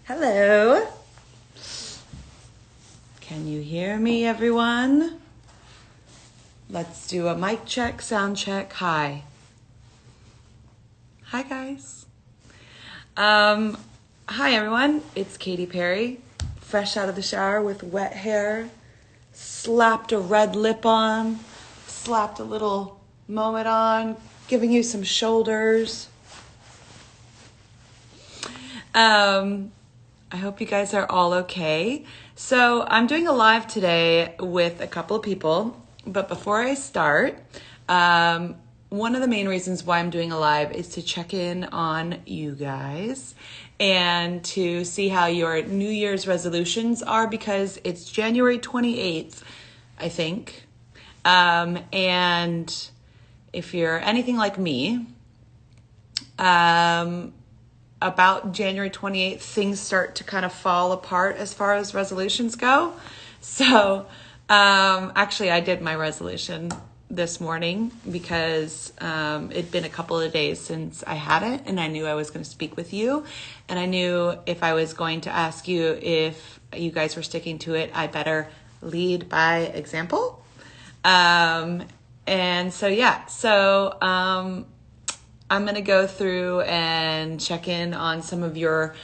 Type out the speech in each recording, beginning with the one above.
Hello. Can you hear me, everyone? Let's do a mic check, sound check. Hi. Hi, guys. Hi, everyone. It's Katy Perry, fresh out of the shower with wet hair, slapped a red lip on, slapped a little moment on, giving you some shoulders. I hope you guys are all okay. So I'm doing a live today with a couple of people, but before I start, one of the main reasons why I'm doing a live is to check in on you guys and to see how your New Year's resolutions are, because it's January 28th, I think. And if you're anything like me, about January 28th, things start to kind of fall apart as far as resolutions go. So actually, I did my resolution this morning because it'd been a couple of days since I had it, and I knew I was going to speak with you. And I knew if I was going to ask you if you guys were sticking to it, I better lead by example. And so, yeah, so I'm going to go through and check in on some of your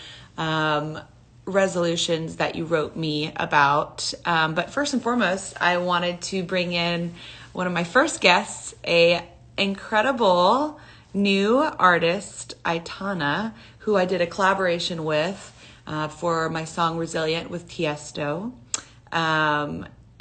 resolutions that you wrote me about. But first and foremost, I wanted to bring in one of my first guests, a incredible new artist, Aitana, who I did a collaboration with for my song Resilient with Tiesto.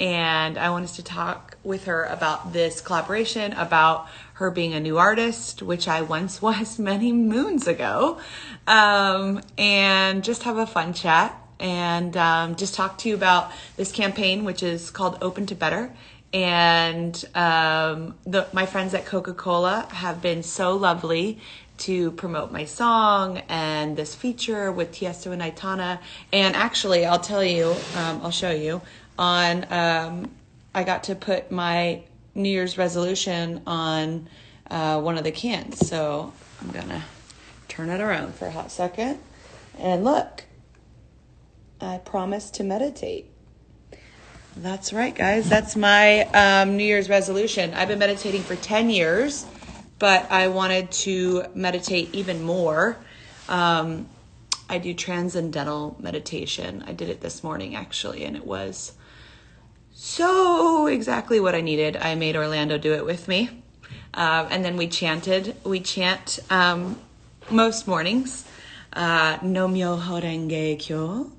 And I wanted to talk with her about this collaboration, about her being a new artist, which I once was many moons ago, and just have a fun chat and just talk to you about this campaign, which is called Open to Better. And my friends at Coca-Cola have been so lovely to promote my song and this feature with Tiesto and Aitana. And actually, I'll tell you, I'll show you, I got to put my New Year's resolution on one of the cans. So I'm gonna turn it around for a hot second. And look, I promise to meditate. That's right, guys. That's my New Year's resolution. I've been meditating for 10 years, but I wanted to meditate even more. I do transcendental meditation. I did it this morning, actually, and it was so exactly what I needed. I made Orlando do it with me. And then we chanted. We chant most mornings. Nomyo Horenge Kyo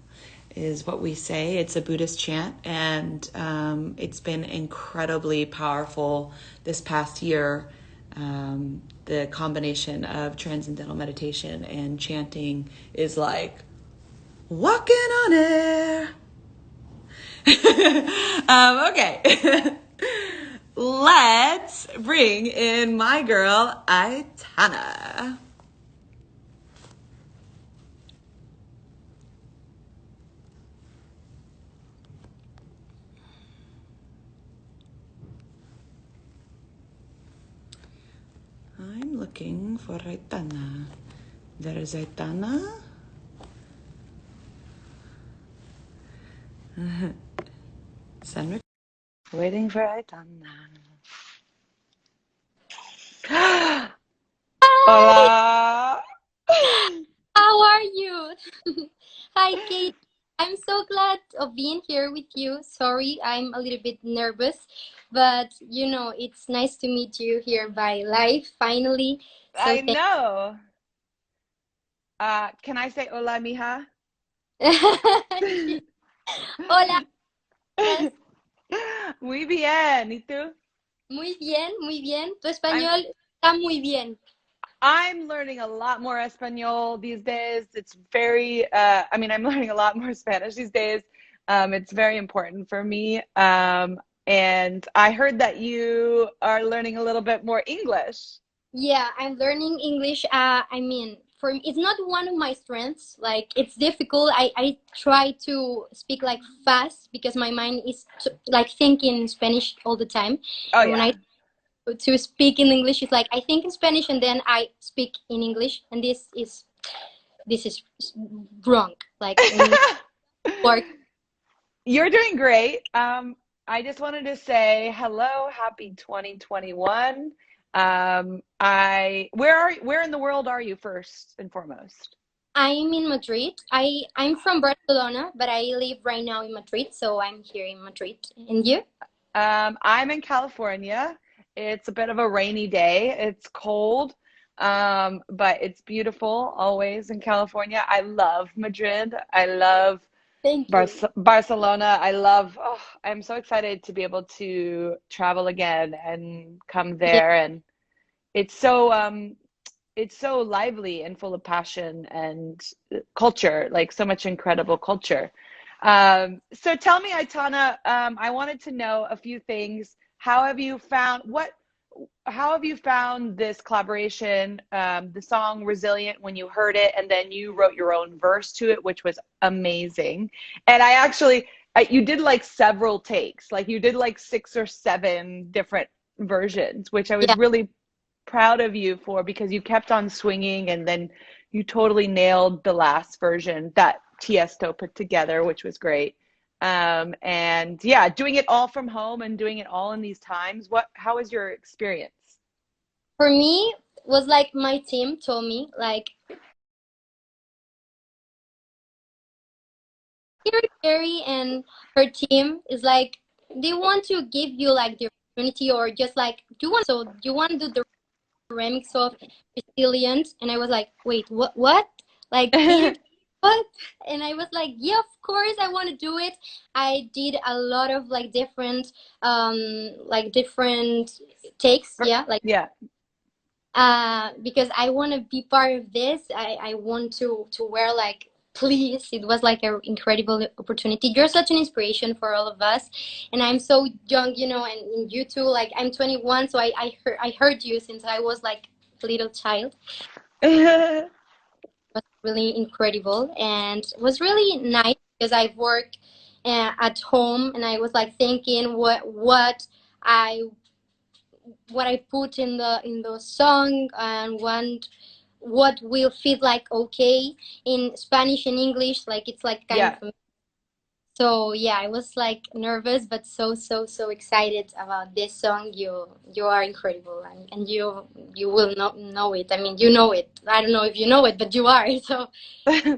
is what we say. It's a Buddhist chant, and it's been incredibly powerful this past year. The combination of transcendental meditation and chanting is like walking on air. Okay. Let's bring in my girl, Aitana. I'm looking for Aitana. There is Aitana. Send waiting for Aitana. Hola. How are you? Hi, Kate. I'm so glad of being here with you. Sorry, I'm a little bit nervous, but it's nice to meet you here by live finally. So I know. Can I say hola, mija? Hola, ¿estás? Muy bien. ¿Y tú? Muy bien, muy bien. Tu español está muy bien. I'm learning a lot more Espanol these days. It's very, I'm learning a lot more Spanish these days. It's very important for me. And I heard that you are learning a little bit more English. Yeah, I'm learning English. It's not one of my strengths. Like, it's difficult. I try to speak like fast because my mind is like thinking in Spanish all the time. Oh, And when yeah. I to speak in English, it's like I think in Spanish and then I speak in English. And this is this is wrong. Like, work. You're doing great. I just wanted to say hello, happy 2021. Where in the world are you first and foremost? I'm in Madrid. I'm from Barcelona, but I live right now in Madrid, so I'm here in Madrid. And you? I'm in California. It's a bit of a rainy day. It's cold, but it's beautiful always in California. I love Madrid. I love Thank you. Barcelona. I'm so excited to be able to travel again and come Yeah, there. And it's so lively and full of passion and culture, like so much incredible culture. So tell me, Aitana, I wanted to know a few things. How have you found this collaboration, the song Resilient when you heard it, and then you wrote your own verse to it, which was amazing. And you did like several takes, like you did like 6 or 7 different versions, which I was yeah. really proud of you for because you kept on swinging and then you totally nailed the last version that Tiesto put together, which was great. And yeah, doing it all from home and doing it all in these times. How was your experience? For me, was like my team told me, like, Carrie and her team is like they want to give you like the opportunity, or just like you want to do the remix of Resilient. And I was like, wait, what? Like, can you what? And I was like, yeah, of course I want to do it. I did a lot of like different takes, yeah, like, Yeah. because I want to be part of this. I want to wear like, please, it was like an incredible opportunity. You're such an inspiration for all of us, and I'm so young, and you too. Like, I'm 21, so I heard you since I was like a little child. It was really incredible, and it was really nice because I work at home, and I was like thinking I what I put in the song, and what will fit like okay in Spanish and English. Like, it's like kind Yeah. of. So yeah, I was like nervous, but so excited about this song. You are incredible, and you will not know it. I mean, you know it. I don't know if you know it, but you are. So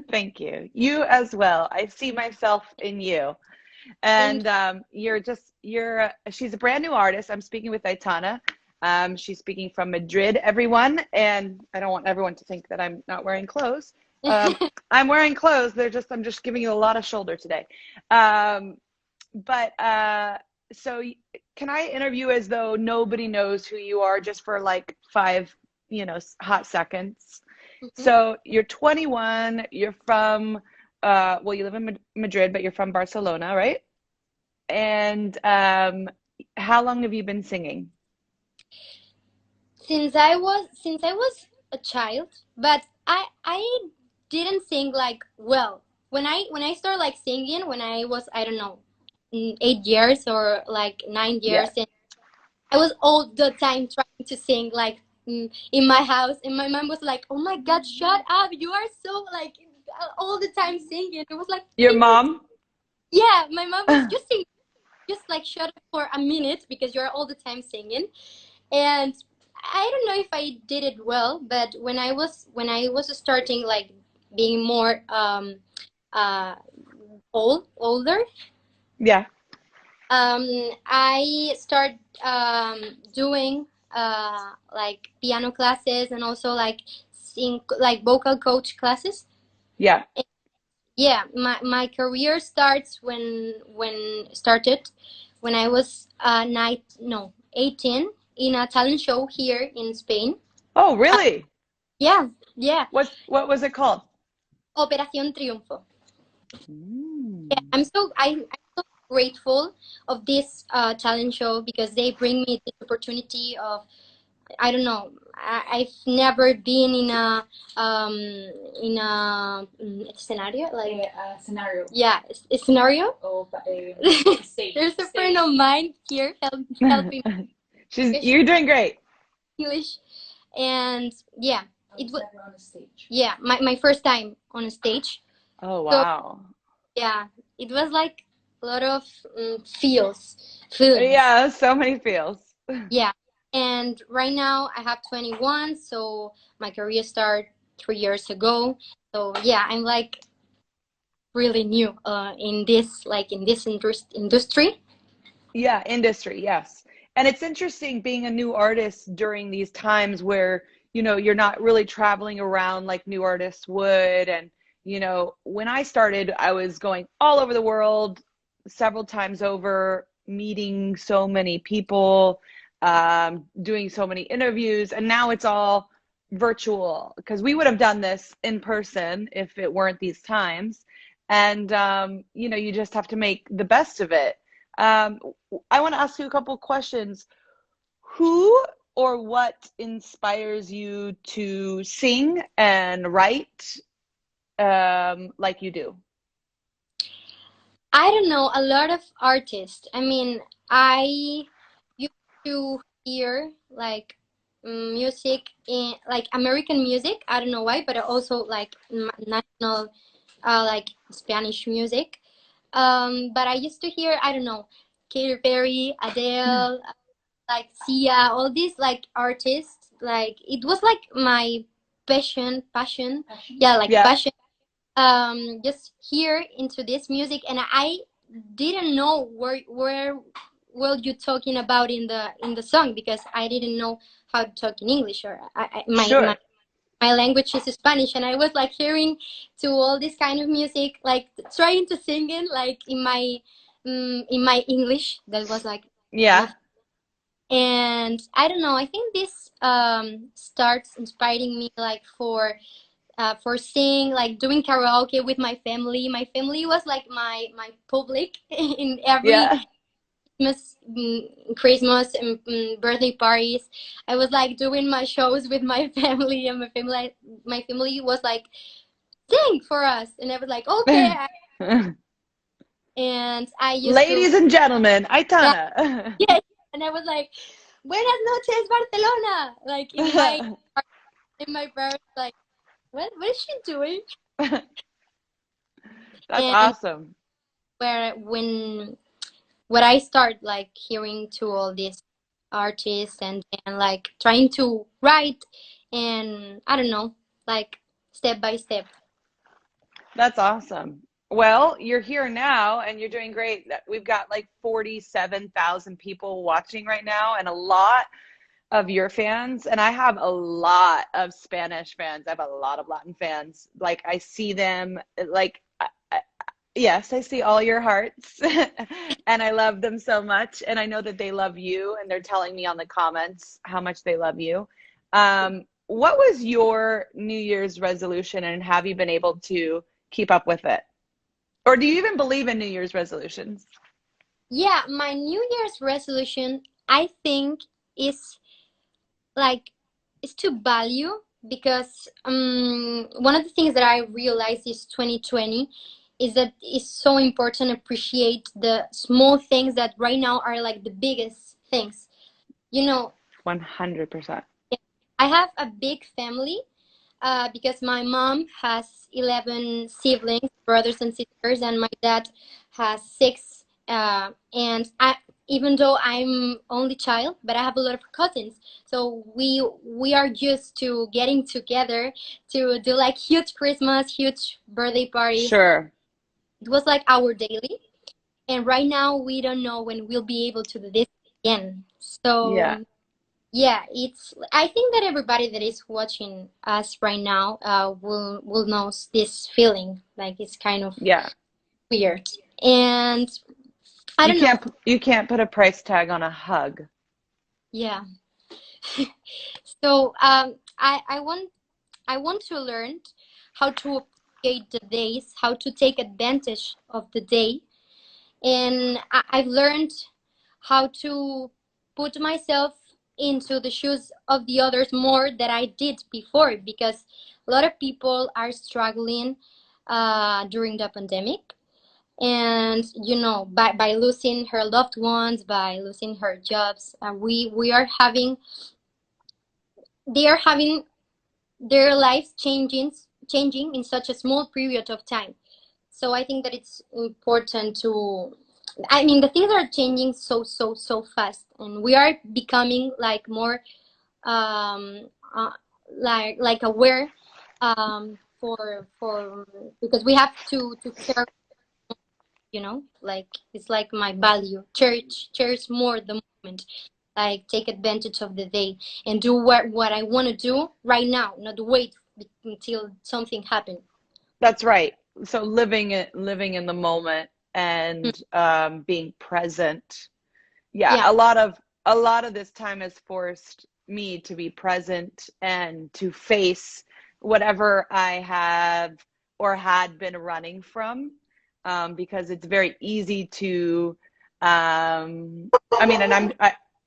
Thank you. You as well. I see myself in you. thank And she's a brand new artist. I'm speaking with Aitana. She's speaking from Madrid, everyone. And I don't want everyone to think that I'm not wearing clothes. you. I'm wearing clothes. I'm just giving you a lot of shoulder today. Um, but so can I interview as though nobody knows who you are just for like 5, hot seconds? Mhm. So you're 21, you're from, well, you live in Madrid, but you're from Barcelona, right? And how long have you been singing? Since I was a child, but I didn't sing like well. When I started like singing, when I was, I don't know, 8 years or like 9 years, Yeah. and I was all the time trying to sing like, in my house, and my mom was like, "Oh my God, shut up! You are so like all the time singing." It was like, Your "Can you?" mom? Yeah, my mom was just sing, just like shut up for a minute because you're all the time singing. And I don't know if I did it well, but when I was starting like being more uh older, Yeah. um I start doing like piano classes, and also like sing like vocal coach classes. Yeah. Yeah, my career starts when started when I was 18 in a talent show here in Spain. Oh, Uh, really? yeah, yeah, What was it called? Operación Triunfo. Yeah, Mm. I'm so grateful of this talent show because they bring me this opportunity of, I don't know, I've never been scenario, like Scenario. yeah, a scenario. Of stage. There's a friend Stage. of mine here helping She's English. you're doing great. English. And yeah, it was never on a stage. yeah, my first time on a stage. Oh, So wow. yeah, it was like a lot of feelings. Yeah, so many feels. Yeah, and right now I have 21, so my career started 3 years ago. So yeah, I'm like really new in this industry. Yeah, industry, yes. And it's interesting being a new artist during these times where, you're not really traveling around like new artists would. And, when I started, I was going all over the world several times over, meeting so many people, doing so many interviews. And now it's all virtual because we would have done this in person if it weren't these times. And, you just have to make the best of it. Um, I want to ask you a couple questions. Who or what inspires you to sing and write like you do? I don't know, a lot of artists. I mean, I used to hear like music in like American music. I don't know why, but I also like national like Spanish music. But I used to hear, I don't know, Katy Perry, Adele, like Sia, all these like artists. Like it was like my passion. Yeah, like Yeah, passion. Just hear into this music, and I didn't know where were you talking about in the song because I didn't know how to talk in English or sure. my language is Spanish, and I was like hearing to all this kind of music, like trying to sing it like in my English. That was like Yeah, not, and I don't know. I think this starts inspiring me like for singing, like doing karaoke with my family. My family was like my public in every yeah. Christmas and birthday parties. I was like doing my shows with my family, and my family was like sing for us, and I was like okay. And I used to Ladies and gentlemen, yeah, Aitana. yeah, and I was like Buenas noches Barcelona, like in my parents like what is she doing? That's And awesome. where when I start like hearing to all these artists and like trying to write, and I don't know, like step by step. That's awesome. Well, you're here now and you're doing great. We've got like 47,000 people watching right now and a lot of your fans. And I have a lot of Spanish fans. I have a lot of Latin fans. Like I see them like yes, I see all your hearts and I love them so much. And I know that they love you and they're telling me on the comments how much they love you. What was your New Year's resolution and have you been able to keep up with it? Or do you even believe in New Year's resolutions? Yeah, my New Year's resolution, I think, is like is to value, because one of the things that I realized is 2020 is that it's so important to appreciate the small things that right now are like the biggest things. You know, 100%. I have a big family because my mom has 11 siblings, brothers and sisters, and my dad has six. And even though I'm only child, but I have a lot of cousins. So we are used to getting together to do like huge Christmas, huge birthday parties. Sure. It was like our daily. And right now we don't know when we'll be able to do this again. Yeah. So yeah, it's. I think that everybody that is watching us right now will know this feeling. Like it's kind of Yeah. weird, and I don't know. You can't put a price tag on a hug. Yeah. So I want to learn how to appreciate the days, how to take advantage of the day, and I've learned how to put myself into the shoes of the others more than I did before, because a lot of people are struggling during the pandemic, and by losing her loved ones, by losing her jobs, we are having they are having their lives changing in such a small period of time. So I think that it's important to, I mean, the things are changing so fast, and we are becoming like more um uh, like aware for because we have to care, you know, like it's like my value, cherish more the moment, like take advantage of the day and do what I want to do right now, not wait until something happens. That's right. So living in the moment and being present. Yeah, Yeah, a lot of this time has forced me to be present and to face whatever I have or had been running from, because it's very easy to, I mean,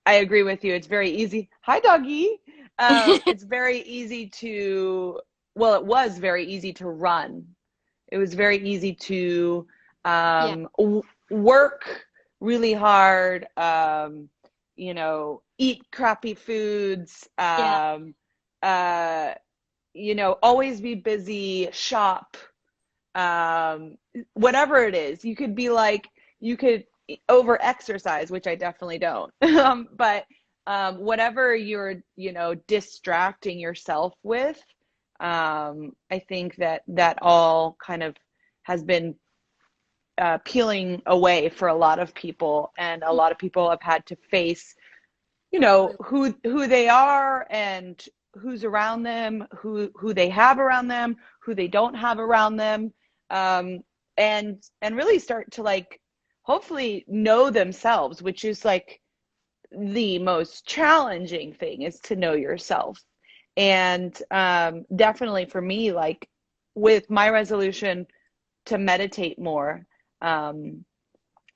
I agree with you. It's very easy. Hi, doggy. It's very easy to, well, it was very easy to run. It was very easy to yeah, work really hard, eat crappy foods, yeah, uh, always be busy, shop, whatever it is. You could be like, you could over exercise, which I definitely don't. But whatever you're, distracting yourself with, I think that all kind of has been peeling away for a lot of people, and a lot of people have had to face, who they are and who's around them, who they have around them, who they don't have around them, um, and really start to like hopefully know themselves, which is like the most challenging thing, is to know yourself. And definitely for me, like with my resolution to meditate more, um,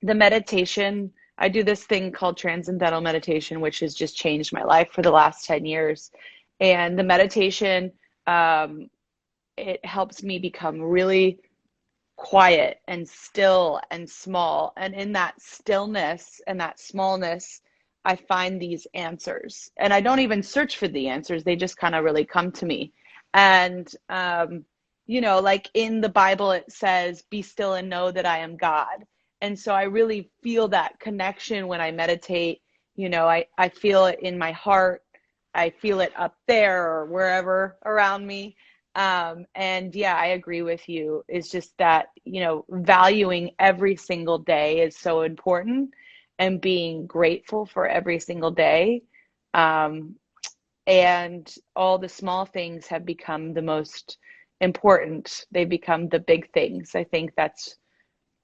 the meditation, I do this thing called transcendental meditation, which has just changed my life for the last 10 years. And the meditation, um, it helps me become really quiet and still and small. And in that stillness and that smallness, I find these answers. And I don't even search for the answers, they just kind of really come to me. And, like in the Bible, it says, be still and know that I am God. And so I really feel that connection when I meditate. I feel it in my heart. I feel it up there or wherever around me. And yeah, I agree with you. It's just that, valuing every single day is so important, and being grateful for every single day. Um, and all the small things have become the most important. They become the big things. I think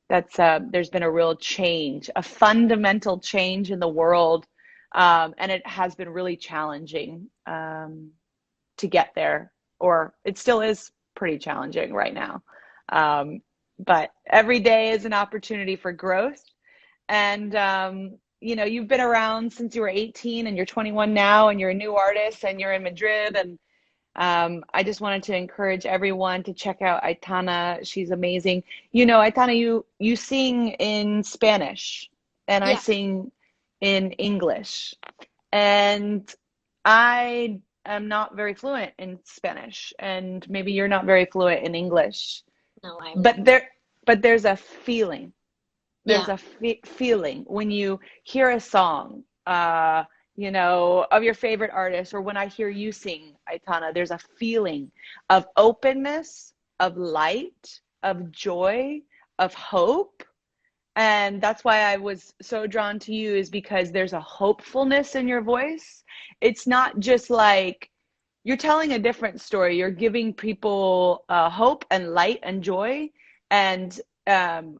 there's been a real change, a fundamental change in the world. And it has been really challenging, to get there, or it still is pretty challenging right now. Um, but every day is an opportunity for growth. And, you've been around since you were 18, and you're 21 now, and you're a new artist, and you're in Madrid. And I just wanted to encourage everyone to check out Aitana. She's amazing. Aitana, you sing in Spanish, and I yeah. sing in English. And I am not very fluent in Spanish, and maybe you're not very fluent in English, No, I'm but not. there's a feeling. There's Yeah, a feeling when you hear a song, of your favorite artist, or when I hear you sing, Aitana. There's a feeling of openness, of light, of joy, of hope. And that's why I was so drawn to you, is because there's a hopefulness in your voice. It's not just like you're telling a different story. You're giving people hope and light and joy. And um,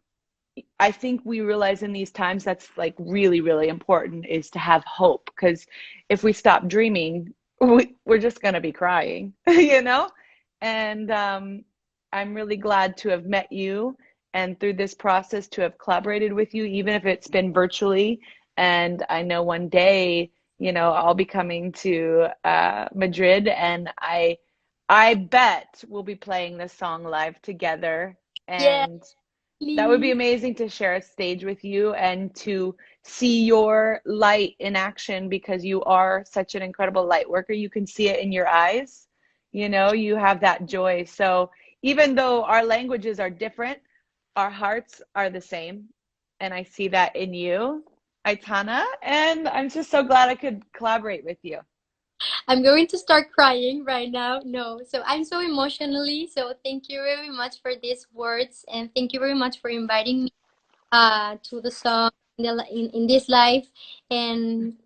I think we realize in these times that's like really, really important, is to have hope. Because if we stop dreaming, we're just going to be crying, you know? And I'm really glad to have met you, and through this process to have collaborated with you, even if it's been virtually. And I know one day, I'll be coming to Madrid, and I bet we'll be playing this song live together. yeah, And that would be please. amazing to share a stage with you and to see your light in action, because you are such an incredible light worker. You can see it in your eyes. You know, you have that joy. So even though our languages are different, our hearts are the same. And I see that in you, Aitana. And I'm just so glad I could collaborate with you. I'm going to start crying right now. No, so I'm so emotionally. So thank you very much for these words, and thank you very much for inviting me to the song in this live. And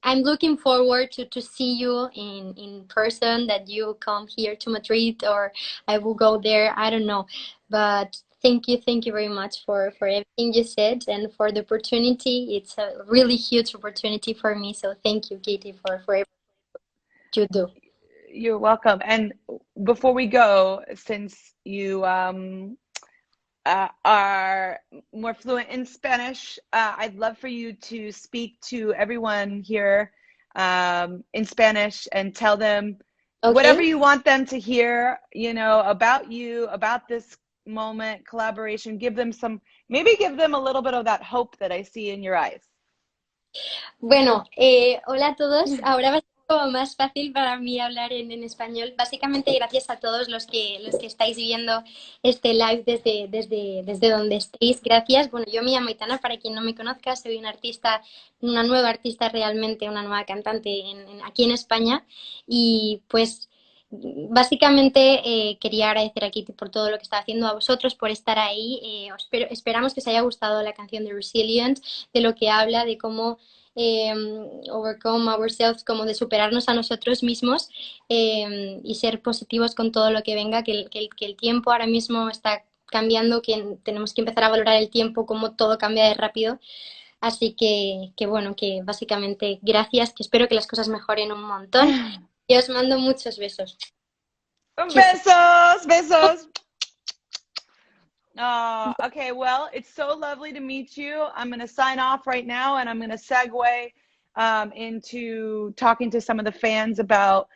I'm looking forward to see you in person, that you come here to Madrid, or I will go there. I don't know. But thank you very much for everything you said and for the opportunity. It's a really huge opportunity for me. So thank you, Katie, for everything you do. You're welcome. And before we go, since you are more fluent in Spanish, I'd love for you to speak to everyone here in Spanish and tell them whatever Okay. you want them to hear, you know, about you, about this moment, collaboration. Give them some, maybe give them a little bit of that hope that I see in your eyes. Bueno, hola a todos. Ahora va a ser como más fácil para mí hablar en español. Básicamente, gracias a todos los que estáis viendo este live desde donde estéis. Gracias. Bueno, yo me llamo Aitana, para quien no me conozca, soy una artista, una nueva artista realmente, una nueva cantante aquí en España. Y pues básicamente quería agradecer a Kitty por todo lo que está haciendo, a vosotros por estar ahí. Esperamos que os haya gustado la canción de Resilient, de lo que habla, de cómo eh, overcome ourselves, como de superarnos a nosotros mismos, y ser positivos con todo lo que venga, que el tiempo ahora mismo está cambiando, que tenemos que empezar a valorar el tiempo, como todo cambia de rápido. Así que bueno, que básicamente gracias, que espero que las cosas mejoren un montón, y os mando muchos besos. Kisses. Besos, besos. Okay, well, it's so lovely to meet you. I'm going to sign off right now, and I'm going to segue into talking to some of the fans about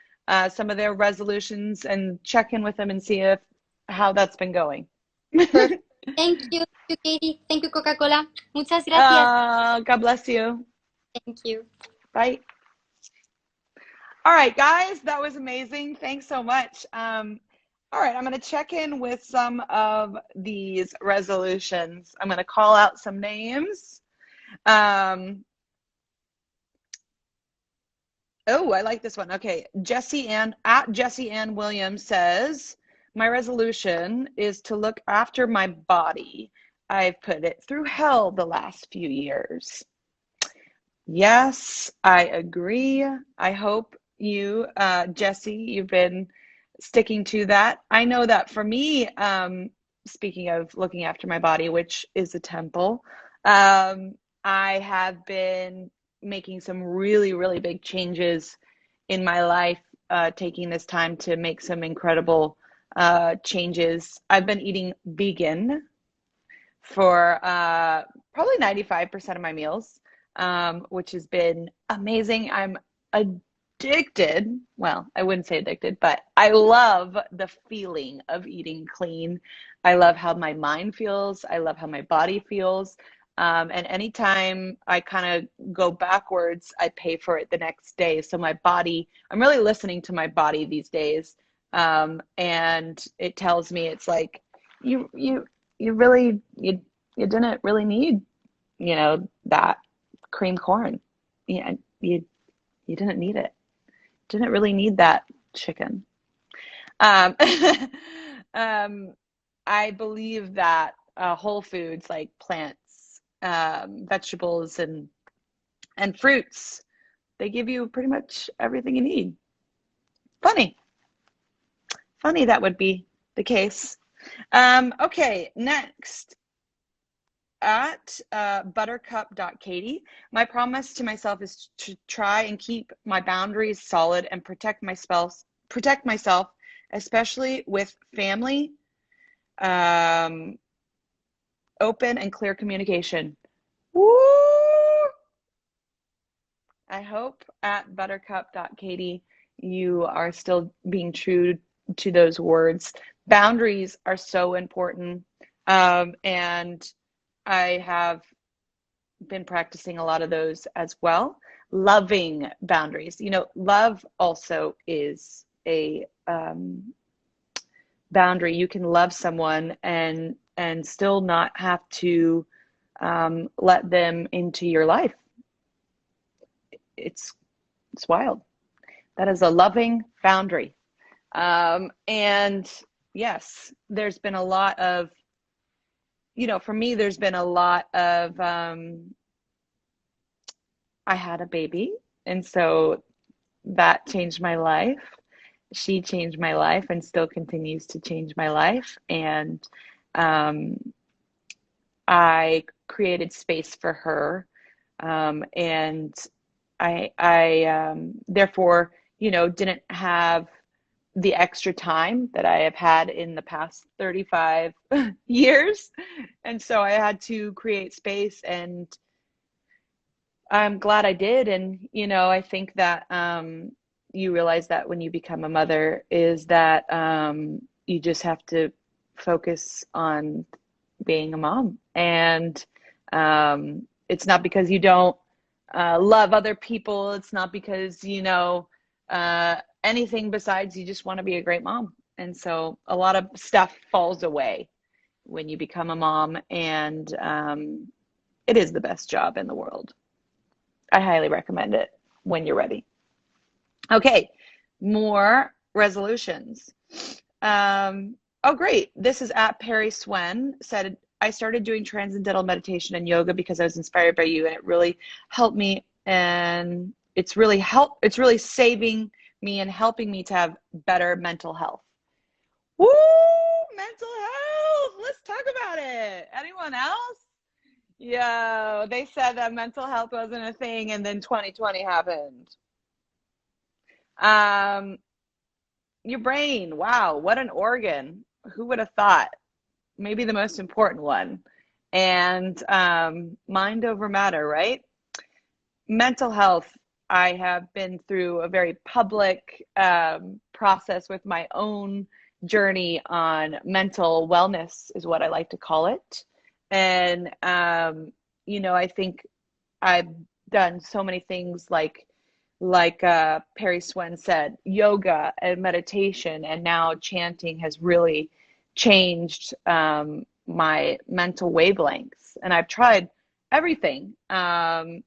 some of their resolutions and check in with them and see if how that's been going. Perfect. Thank you, Katie. Thank you, Coca-Cola. Muchas gracias. God bless you. Thank you. Bye. All right, guys, that was amazing. Thanks so much. All right, I'm going to check in with some of these resolutions. I'm going to call out some names. Oh, I like this one. Okay, Jessie Ann Williams says, my resolution is to look after my body. I've put it through hell the last few years. Yes, I agree. I hope you, Jessie, you've been sticking to that. I know that for me, speaking of looking after my body, which is a temple, I have been making some really, really big changes in my life, taking this time to make some incredible changes. I've been eating vegan for probably 95% of my meals, which has been amazing. I'm addicted. Well, I wouldn't say addicted, but I love the feeling of eating clean. I love how my mind feels. I love how my body feels. And anytime I kind of go backwards, I pay for it the next day. So my body, I'm really listening to my body these days. And it tells me, it's like, you really, you didn't really need, you know, that cream corn. Yeah, you didn't need it. Didn't really need that chicken. Um, I believe that whole foods like plants, vegetables, and fruits, they give you pretty much everything you need. Funny that would be the case. Okay, next. At buttercup.katy, my promise to myself is to try and keep my boundaries solid and protect myself, especially with family, open and clear communication. Woo! I hope at buttercup.katy you are still being true to those words. Boundaries are so important, and I have been practicing a lot of those as well. Loving boundaries. You know, love also is a boundary. You can love someone and still not have to let them into your life. It's wild. That is a loving boundary. And yes, there's been a lot of, for me, there's been a lot of, I had a baby, and so that changed my life. She changed my life and still continues to change my life. And um, I created space for her. And I therefore, didn't have the extra time that I have had in the past 35 years. And so I had to create space, and I'm glad I did. And, I think that you realize that when you become a mother is that you just have to focus on being a mom. And it's not because you don't love other people. It's not because, anything besides you just want to be a great mom. And so a lot of stuff falls away when you become a mom. And it is the best job in the world. I highly recommend it when you're ready. Okay, more resolutions. Oh, great. This is at Perry Swen, said, I started doing transcendental meditation and yoga because I was inspired by you, and it really helped me. And it's really saving me and helping me to have better mental health. Woo! Mental health. Let's talk about it. Anyone else? Yeah, they said that mental health wasn't a thing, and then 2020 happened. Your brain, wow, what an organ. Who would have thought? Maybe the most important one. And mind over matter, right? Mental health, I have been through a very public process with my own journey on mental wellness, is what I like to call it. And, I think I've done so many things like Perry Swen said, yoga and meditation, and now chanting has really changed my mental wavelengths. And I've tried everything. And,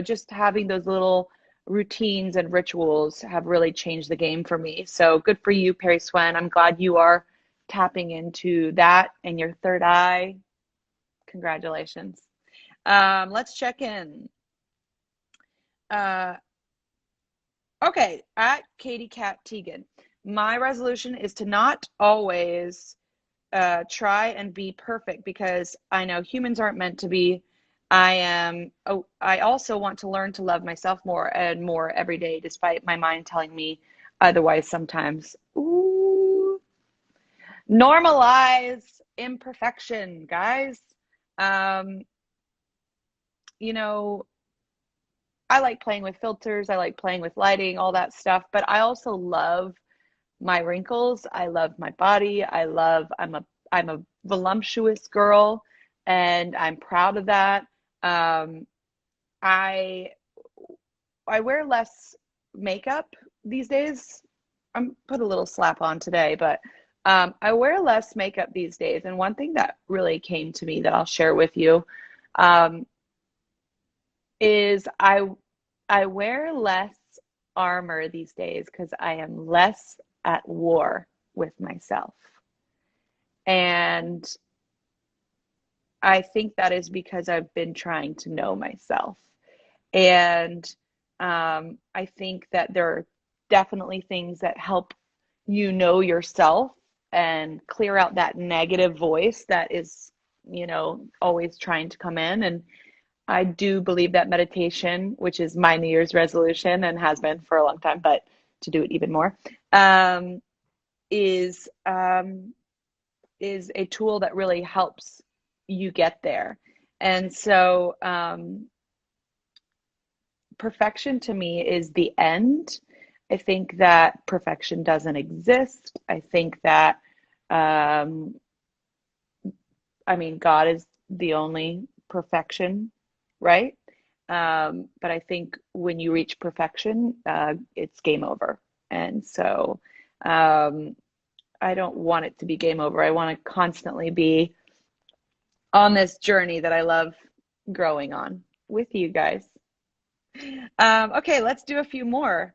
just having those little routines and rituals have really changed the game for me. So good for you, Perry Swen. I'm glad you are tapping into that and your third eye. Congratulations. Let's check in. Okay, at Katy Cat Tegan. My resolution is to not always try and be perfect, because I know humans aren't meant to be. I also want to learn to love myself more and more every day, despite my mind telling me otherwise sometimes. Ooh. Normalize imperfection, guys. You know, I like playing with filters. I like playing with lighting, all that stuff. But I also love my wrinkles. I love my body. I'm a voluptuous girl, and I'm proud of that. I wear less makeup these days. I'm put a little slap on today, but I wear less makeup these days. And one thing that really came to me that I'll share with you is I wear less armor these days because I am less at war with myself. And I think that is because I've been trying to know myself. And I think that there are definitely things that help you know yourself and clear out that negative voice that is, always trying to come in. And I do believe that meditation, which is my New Year's resolution and has been for a long time, but to do it even more, is a tool that really helps you get there. And so perfection to me is the end. I think that perfection doesn't exist. I think that, God is the only perfection, right? But I think when you reach perfection, it's game over. And so I don't want it to be game over. I want to constantly be on this journey that I love growing on with you guys. Okay, let's do a few more.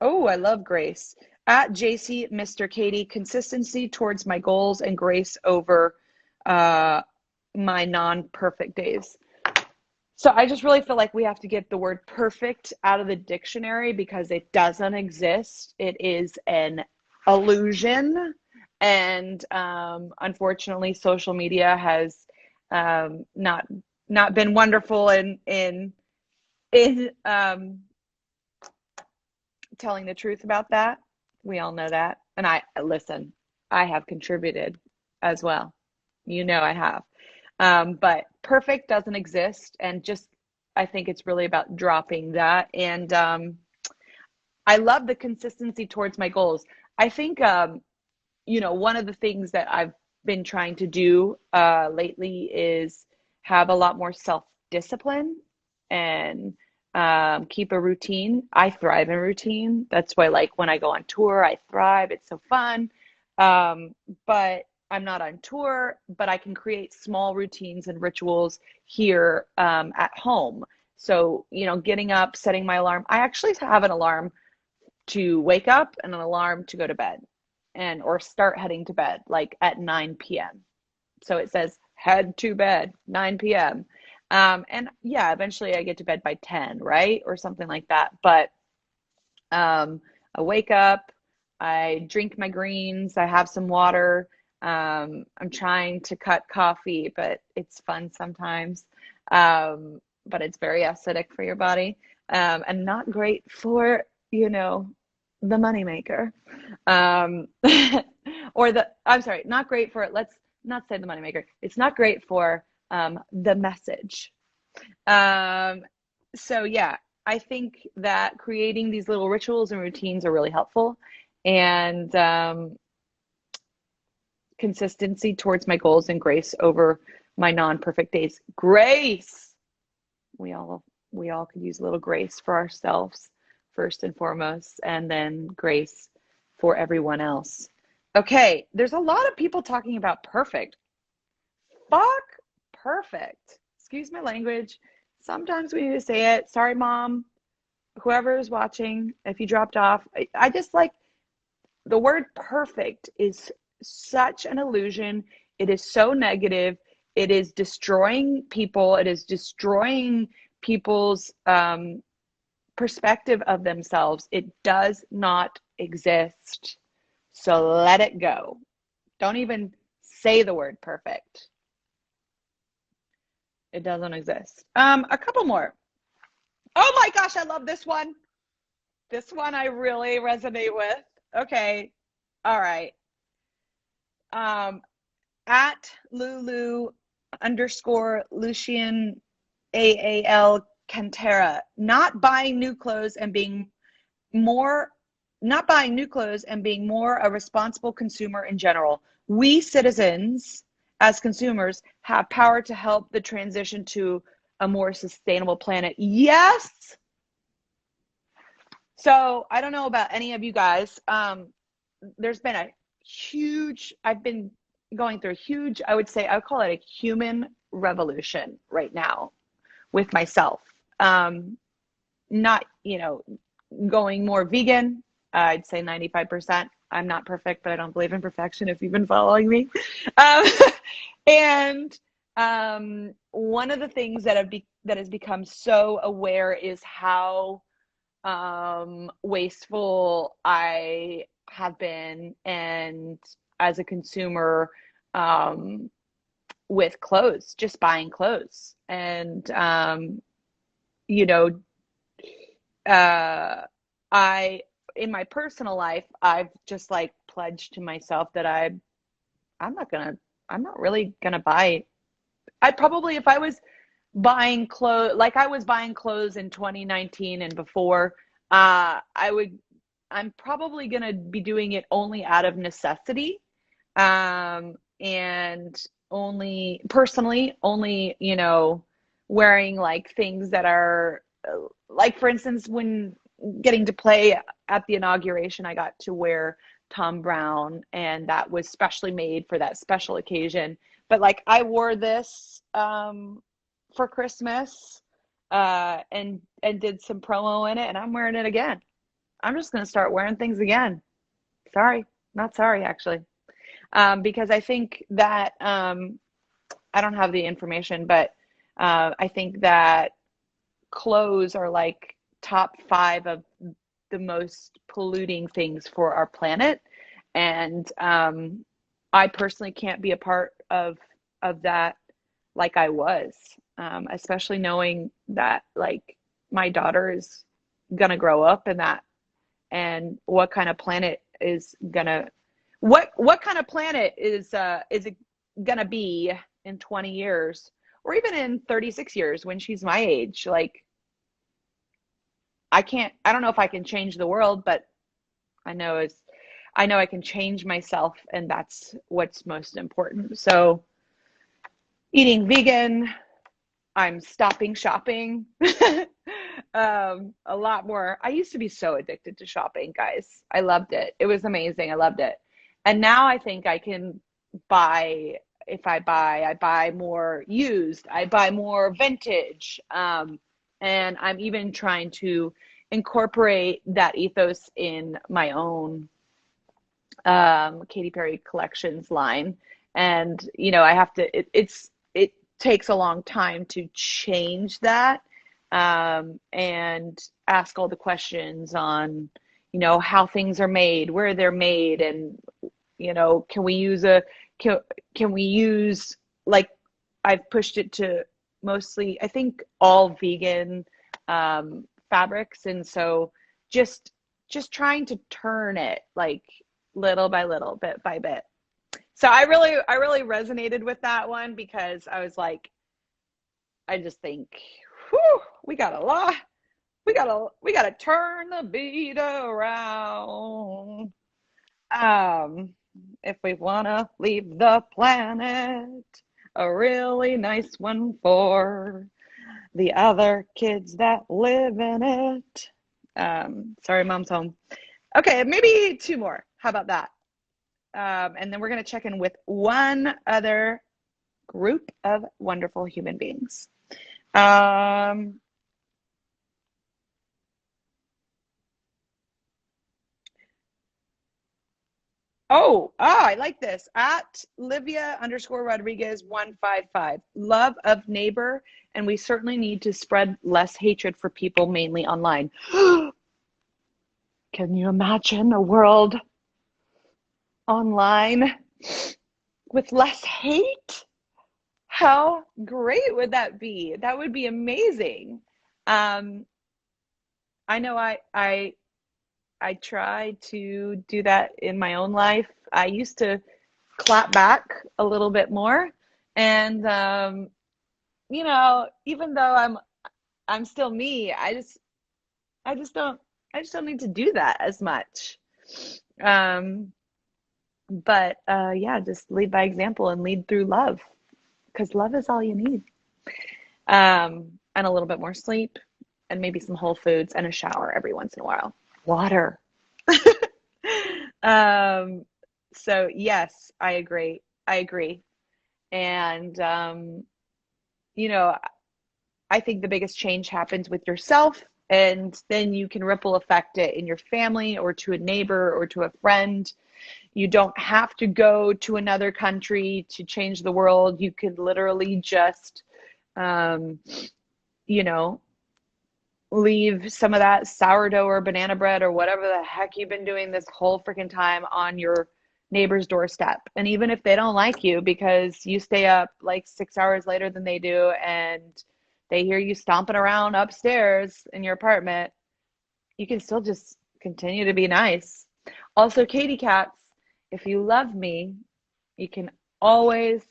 Oh, I love Grace. At JC, Mr. Katy, consistency towards my goals and grace over my non-perfect days. So I just really feel like we have to get the word perfect out of the dictionary because it doesn't exist. It is an illusion. And unfortunately, social media has not been wonderful in telling the truth about that. We all know that. And listen, I have contributed as well. You know I have. But perfect doesn't exist. And just, I think it's really about dropping that. And I love the consistency towards my goals. I think, one of the things that I've been trying to do lately is have a lot more self-discipline and keep a routine. I thrive in routine. That's why, like, when I go on tour, I thrive. It's so fun. But I'm not on tour, but I can create small routines and rituals here at home. So, getting up, setting my alarm. I actually have an alarm to wake up and an alarm to go to bed or start heading to bed, like at 9 p.m. So it says head to bed, 9 p.m. And yeah, eventually I get to bed by 10, right? Or something like that. But I wake up, I drink my greens, I have some water. I'm trying to cut coffee, but it's fun sometimes. But it's very acidic for your body, and not great for, the moneymaker. I'm sorry, not great for, let's not say the moneymaker. It's not great for the message. So yeah, I think that creating these little rituals and routines are really helpful. And consistency towards my goals and grace over my non-perfect days. Grace. We all could use a little grace for ourselves first and foremost, and then grace for everyone else. Okay, there's a lot of people talking about perfect. Fuck perfect. Excuse my language. Sometimes we need to say it. Sorry, Mom. Whoever is watching, if you dropped off. I just like the word perfect is such an illusion. It is so negative. It is destroying people. It is destroying people's perspective of themselves. It does not exist. So let it go. Don't even say the word perfect. It doesn't exist. A couple more. Oh my gosh, I love this one. This one I really resonate with. Okay. All right. At Lulu _Lucian AAL Cantera, not buying new clothes and being more a responsible consumer in general. We citizens as consumers have power to help the transition to a more sustainable planet. Yes. So I don't know about any of you guys. There's been I've been going through a huge, I would call it a human revolution right now with myself. Not, going more vegan. I'd say 95%. I'm not perfect, but I don't believe in perfection if you've been following me. And one of the things that has become so aware is how wasteful I have been, and as a consumer, with clothes, just buying clothes. And in my personal life, I've just like pledged to myself that I'm not really gonna buy. I'd probably, if I was buying clothes like I was buying clothes in 2019 and before, I'm probably gonna be doing it only out of necessity, and only personally, only wearing like things that are like, for instance, when getting to play at the inauguration, I got to wear Tom Brown, and that was specially made for that special occasion. But like I wore this for Christmas and did some promo in it, and I'm wearing it again. I'm just going to start wearing things again. Sorry, not sorry actually. Because I think that I don't have the information, but I think that clothes are like top 5 of the most polluting things for our planet. And I personally can't be a part of that like I was, especially knowing that like my daughter is gonna grow up in that, and what kind of planet is gonna what kind of planet is it gonna be in 20 years or even in 36 years when she's my age. Like I don't know if I can change the world, but I know I can change myself, and that's what's most important. So eating vegan, I'm stopping shopping. A lot more. I used to be so addicted to shopping, guys. I loved it. It was amazing. I loved it. And now I think I can buy, if I buy more used, I buy more vintage. And I'm even trying to incorporate that ethos in my own Katy Perry collections line. And I have to, it takes a long time to change that, and ask all the questions on how things are made, where they're made, and can we use can we use, like, I've pushed it to mostly, I think, all vegan fabrics. And so just trying to turn it like little by little, bit by bit. So I really resonated with that one, because I was like, I just think, whew, we got a lot. We gotta turn the beat around. If we wanna leave the planet a really nice one for the other kids that live in it. Sorry, mom's home. Okay, maybe 2 more. How about that? And then we're going to check in with one other group of wonderful human beings. I like this. At Livia_Rodriguez155. Love of neighbor, and we certainly need to spread less hatred for people, mainly online. Can you imagine a world online with less hate? How great would that be? That would be amazing. I know I try to do that in my own life. I used to clap back a little bit more, and even though I'm still me, I just don't need to do that as much. But yeah, just lead by example and lead through love, because love is all you need. And a little bit more sleep, and maybe some whole foods, and a shower every once in a while. Water. So yes, I agree. And I think the biggest change happens with yourself, and then you can ripple effect it in your family, or to a neighbor, or to a friend. You don't have to go to another country to change the world. You could literally just leave some of that sourdough or banana bread or whatever the heck you've been doing this whole freaking time on your neighbor's doorstep. And even if they don't like you because you stay up like 6 hours later than they do, and they hear you stomping around upstairs in your apartment, you can still just continue to be nice. Also, Katy cats, if you love me, you can always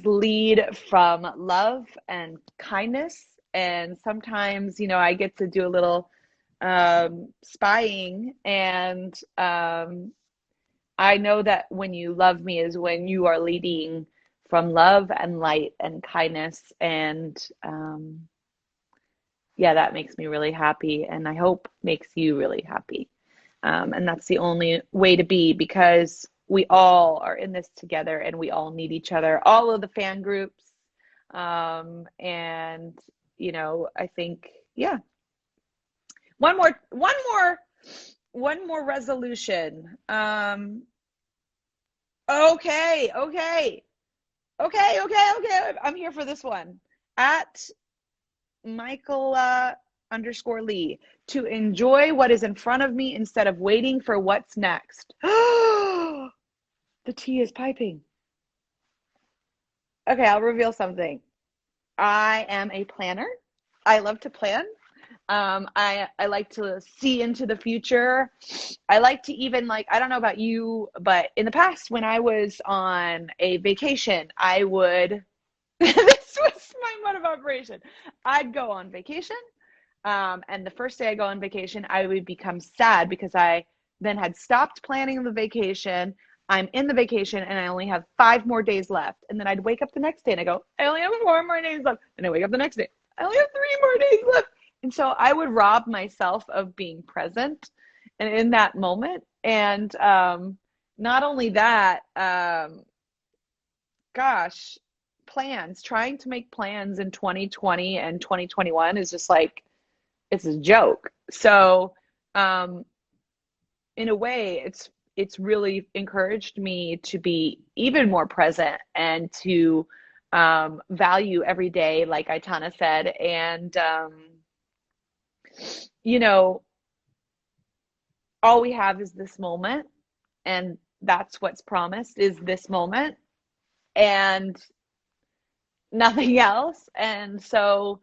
lead from love and kindness. And sometimes, I get to do a little spying, and I know that when you love me is when you are leading from love and light and kindness. And yeah, that makes me really happy, and I hope makes you really happy. And that's the only way to be, because we all are in this together and we all need each other, all of the fan groups. And I think, yeah, one more resolution. Okay. I'm here for this one. At Michaela_Lee, to enjoy what is in front of me instead of waiting for what's next. The tea is piping. Okay, I'll reveal something. I am a planner. I love to plan. I like to see into the future. I like to even, I don't know about you, but in the past when I was on a vacation, I would this was my mode of operation. I'd go on vacation, and the first day I go on vacation, I would become sad because I then had stopped planning the vacation. I'm in the vacation and I only have 5 more days left. And then I'd wake up the next day and I go, I only have 4 more days left. And I wake up the next day, I only have 3 more days left. And so I would rob myself of being present and in that moment. And not only that, trying to make plans in 2020 and 2021 is just it's a joke. So in a way, it's really encouraged me to be even more present and to value every day, like Aitana said. And all we have is this moment, and that's what's promised, is this moment and nothing else. And so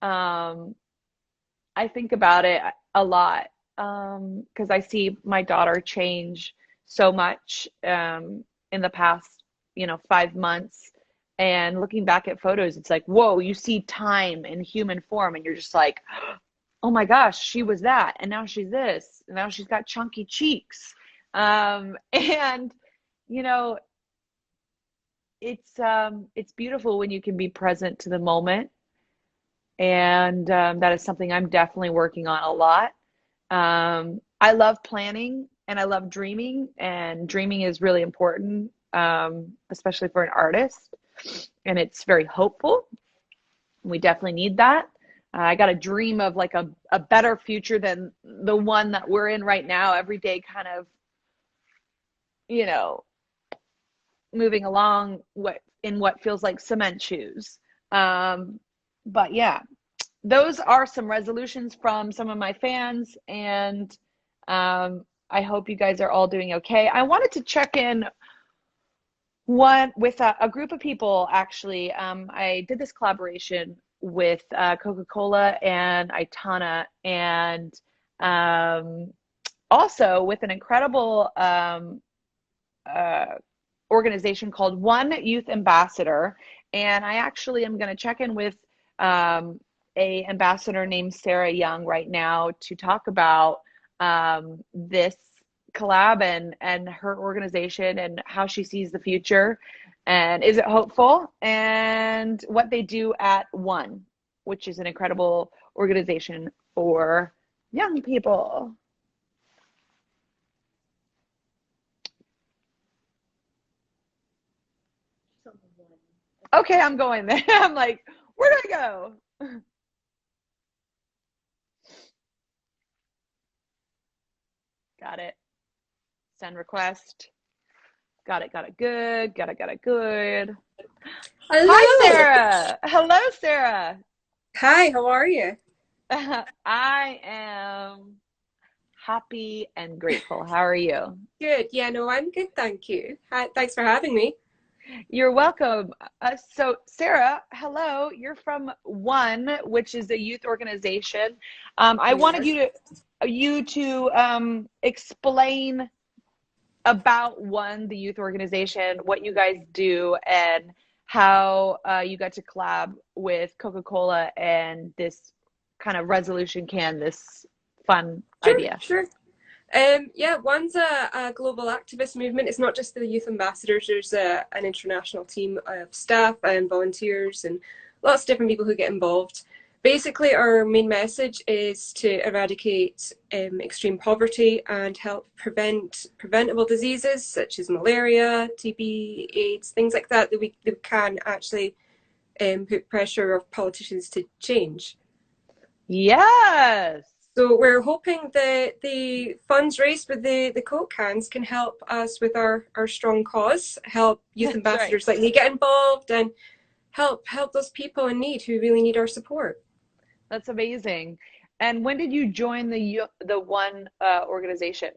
I think about it a lot, because I see my daughter change so much in the past 5 months. And looking back at photos, it's like, whoa, you see time in human form, and you're just like, oh my gosh, she was that, and now she's this, and now she's got chunky cheeks. And it's beautiful when you can be present to the moment. And that is something I'm definitely working on a lot. I love planning and I love dreaming, and dreaming is really important, especially for an artist. And it's very hopeful. We definitely need that. I got a dream of a better future than the one that we're in right now, every day kind of, moving along what feels like cement shoes. But yeah, those are some resolutions from some of my fans, and I hope you guys are all doing okay. I wanted to check in with a group of people, actually. I did this collaboration with Coca-Cola and Aitana, and also with an incredible organization called One Youth Ambassador. And I actually am going to check in with a ambassador named Sarah Young right now to talk about this collab and her organization and how she sees the future, and is it hopeful, and what they do at One, which is an incredible organization for young people. Okay, I'm going there. I'm like, where do I go? Got it. Send request. Got it. Good. Got it. Good. Hello. Hi, Sarah. Hello, Sarah. Hi, how are you? I am happy and grateful. How are you? Good. Yeah, no, I'm good, thank you. Hi, thanks for having me. You're welcome. So, Sarah, hello. You're from One, which is a youth organization. I wanted you to explain about One, the youth organization, what you guys do, and how you got to collab with Coca-Cola and this kind of resolution can, this fun idea. Sure. Yeah, one's a global activist movement. It's not just the youth ambassadors. There's an international team of staff and volunteers and lots of different people who get involved. Basically, our main message is to eradicate extreme poverty and help prevent preventable diseases such as malaria, TB, AIDS, things like that we can actually put pressure of politicians to change. Yes. So we're hoping that the funds raised with the Coke cans can help us with our strong cause, help youth That's ambassadors right. like me get involved and help those people in need who really need our support. That's amazing. And when did you join the one organization?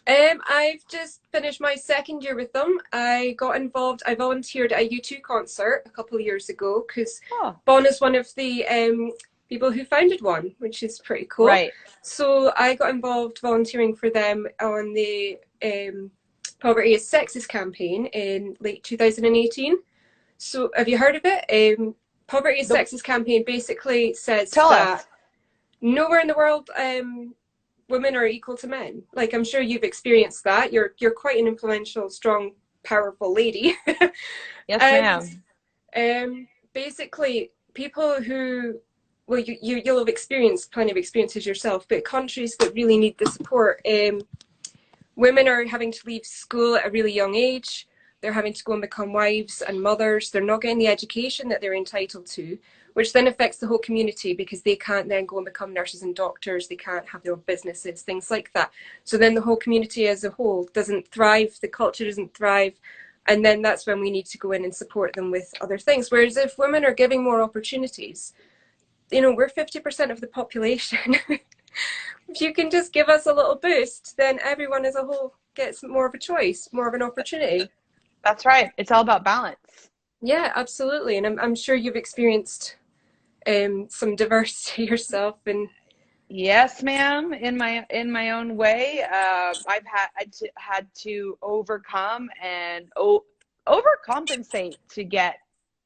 I've just finished my second year with them. I got involved. I volunteered at a U2 concert a couple of years ago because Oh, Bon is one of the people who founded one, which is pretty cool. right. So I got involved volunteering for them on the Poverty is Sexist campaign in late 2018. So have you heard of it? Poverty is The, Sexist campaign basically says tell that us. nowhere in the world women are equal to men. Like I'm sure you've experienced that. You're quite an influential, strong, powerful lady. Yes, And ma'am. basically people who well you'll have experienced plenty of experiences yourself, but countries that really need the support, women are having to leave school at a really young age. They're having to go and become wives and mothers. They're not getting the education that they're entitled to, which then affects the whole community because they can't then go and become nurses and doctors. They can't have their own businesses, things like that. So then the whole community as a whole doesn't thrive. The culture doesn't thrive. And then that's when we need to go in and support them with other things. Whereas if women are giving more opportunities, we're 50% of the population. If you can just give us a little boost, then everyone as a whole gets more of a choice, more of an opportunity. That's right. It's all about balance. Yeah, absolutely. And I'm sure you've experienced some diversity yourself. And Yes, ma'am. In my own way, I've had to overcome and overcompensate to get,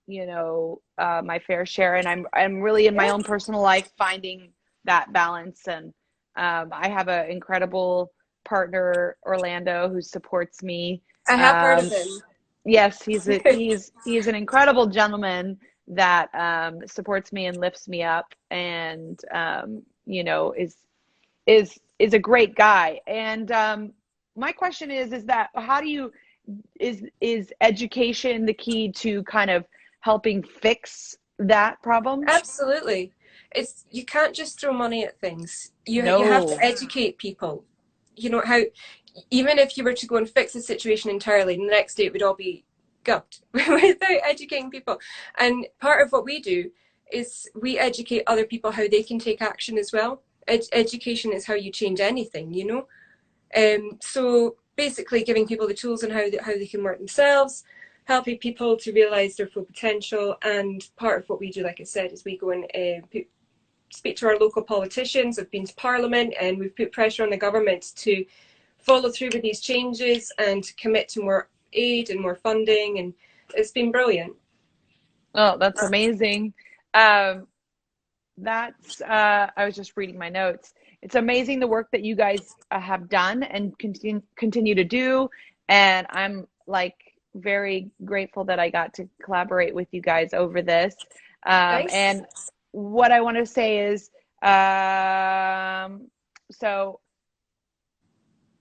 my fair share. And I'm really in my yeah, own personal life finding that balance. And I have an incredible partner, Orlando, who supports me. I have heard of Um, him. yes, he's an incredible gentleman that supports me and lifts me up, and is a great guy. And my question is that how do you is education the key to kind of helping fix that problem? Absolutely. You can't just throw money at things. You have to No. educate people. You know how even if you were to go and fix the situation entirely, the next day it would all be gubbed without educating people. And part of what we do is we educate other people how they can take action as well. Education is how you change anything. So basically giving people the tools on how they can work themselves, helping people to realize their full potential. And part of what we do, like I said, is we go and speak to our local politicians. I've been to Parliament and we've put pressure on the government to follow through with these changes and commit to more aid and more funding. And it's been brilliant. Oh, that's amazing. That's I was just reading my notes. It's amazing the work that you guys have done and continue to do, and I'm like very grateful that I got to collaborate with you guys over this. Thanks. And what I want to say is, so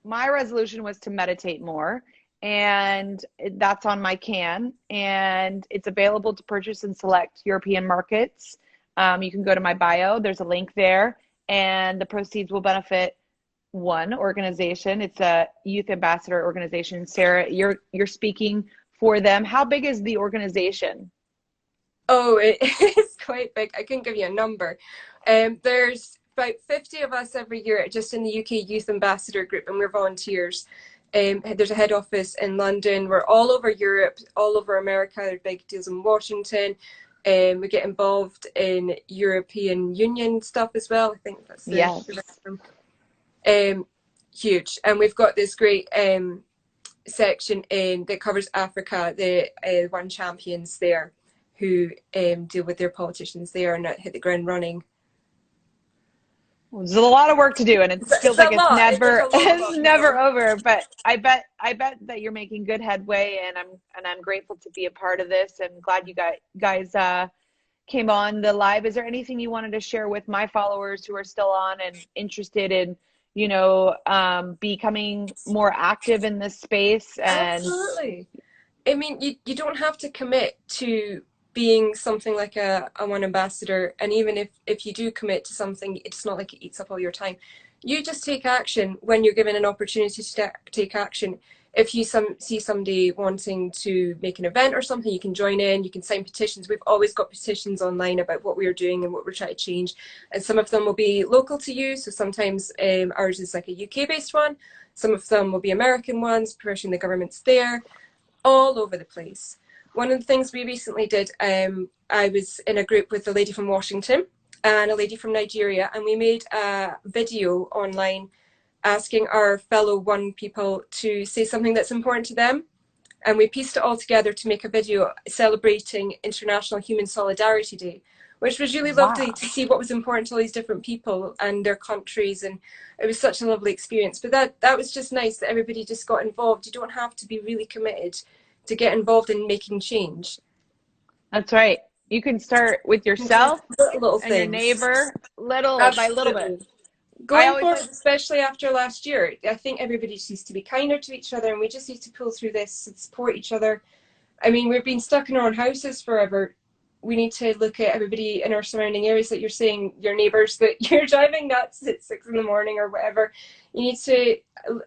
my resolution was to meditate more, and that's on my can, and it's available to purchase in select European markets. You can go to my bio. There's a link there, and the proceeds will benefit one organization. It's a youth ambassador organization. Sarah, you're speaking for them. How big is the organization? Oh, it is quite big. I couldn't give you a number. There's about 50 of us every year just in the UK Youth Ambassador Group, and we're volunteers. There's a head office in London. We're all over Europe, all over America. There are big deals in Washington. We get involved in European Union stuff as well. I think that's the Yes. huge. And we've got this great section that covers Africa, the One Champions there, who deal with their politicians there and hit the ground running. There's a lot of work to do, and it feels It's like a it's lot. There's a never lot of it's work to never do. over. But I bet that you're making good headway, and I'm grateful to be a part of this, and glad you guys came on the live. Is there anything you wanted to share with my followers who are still on and interested in, becoming more active in this space? And Absolutely. I mean, you don't have to commit to being something like a one ambassador. And even if you do commit to something, it's not like it eats up all your time. You just take action when you're given an opportunity to take action. If you see somebody wanting to make an event or something, you can join in, you can sign petitions. We've always got petitions online about what we're doing and what we're trying to change. And some of them will be local to you. So sometimes ours is like a UK-based one. Some of them will be American ones, pushing the governments there, all over the place. One of the things we recently did, I was in a group with a lady from Washington and a lady from Nigeria, and we made a video online asking our fellow One people to say something that's important to them. And we pieced it all together to make a video celebrating International Human Solidarity Day, which was really lovely to see what was important to all these different people and their countries. And it was such a lovely experience. But that was just nice that everybody just got involved. You don't have to be really committed to get involved in making change. that's right. You can start with yourself Little and your things. neighbor, little by little bit. Absolutely. I Going always forward, like, especially after last year, I think everybody just needs to be kinder to each other, and we just need to pull through this and support each other. I mean, we've been stuck in our own houses forever. We need to look at everybody in our surrounding areas, that you're saying, your neighbours, that you're driving nuts at 6 in the morning or whatever. You need to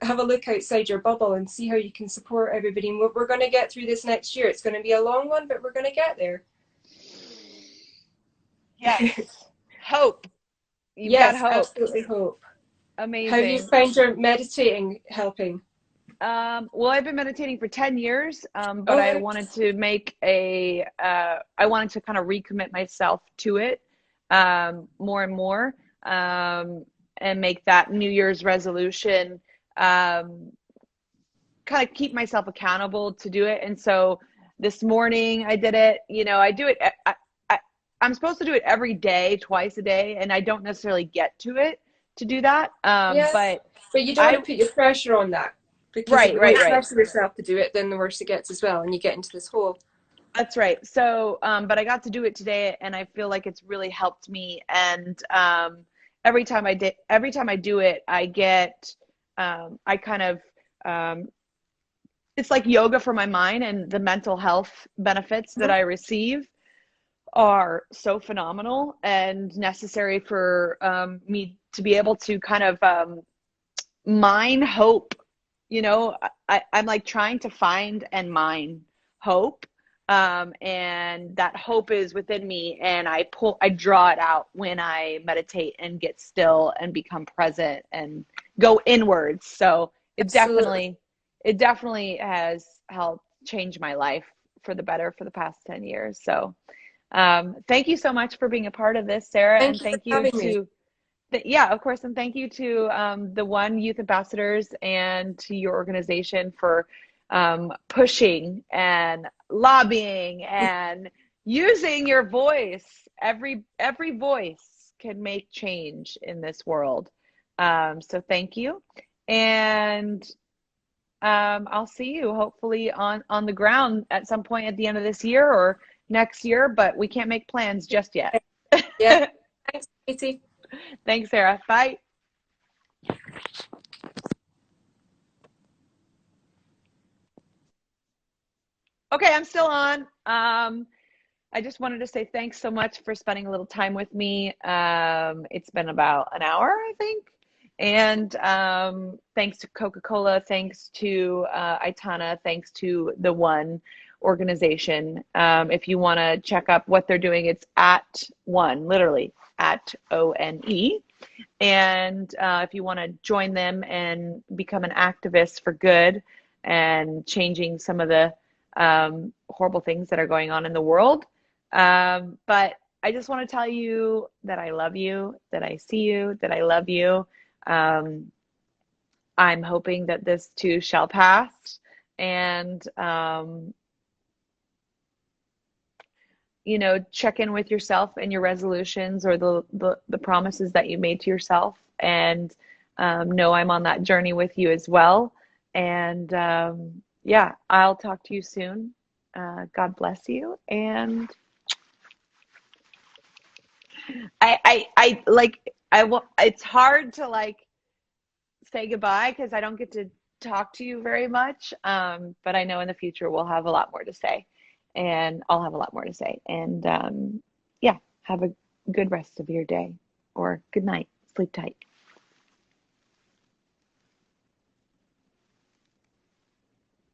have a look outside your bubble and see how you can support everybody. And we're going to get through this next year. It's going to be a long one, but we're going to get there. yes, hope. You've got Yes, hope. absolutely hope. Amazing. How do you find your meditating helping? Well, I've been meditating for 10 years, but I Okay. wanted to I wanted to kind of recommit myself to it more and more, and make that New Year's resolution, kind of keep myself accountable to do it. And so this morning I did it. I do it. I'm supposed to do it every day, twice a day, and I don't necessarily get to it to do that. Yes, but you don't want to put your pressure on that, because if you pressure yourself to do it, then the worse it gets as well, and you get into this hole. That's right. So, but I got to do it today, and I feel like it's really helped me. And every time I do it, I get, I kind of, it's like yoga for my mind, and the mental health benefits that I receive are so phenomenal and necessary for me to be able to kind of mine hope. I'm like trying to find and mine hope. And that hope is within me, and I draw it out when I meditate and get still and become present and go inwards. So it definitely has helped change my life for the better for the past 10 years. So thank you so much for being a part of this, Sarah. And thank you to, yeah, of course. And thank you to the One Youth Ambassadors and to your organization for pushing and lobbying and using your voice. Every voice can make change in this world. So thank you. And I'll see you hopefully on the ground at some point at the end of this year or next year, but we can't make plans just yet. Yeah. Thanks, Katy. Thanks, Sarah. Bye. Okay, I'm still on. I just wanted to say thanks so much for spending a little time with me. It's been about an hour, I think. And thanks to Coca-Cola, thanks to Aitana, thanks to the One organization. If you want to check up what they're doing, it's at One, literally at ONE. And if you want to join them and become an activist for good and changing some of the horrible things that are going on in the world. But I just want to tell you that I love you, that I see you, that I love you. I'm hoping that this too shall pass. And, check in with yourself and your resolutions or the promises that you made to yourself, and know I'm on that journey with you as well. And yeah, I'll talk to you soon. God bless you. And it's hard to like say goodbye because I don't get to talk to you very much. But I know in the future we'll have a lot more to say, and I'll have a lot more to say. And yeah, have a good rest of your day, or good night. Sleep tight.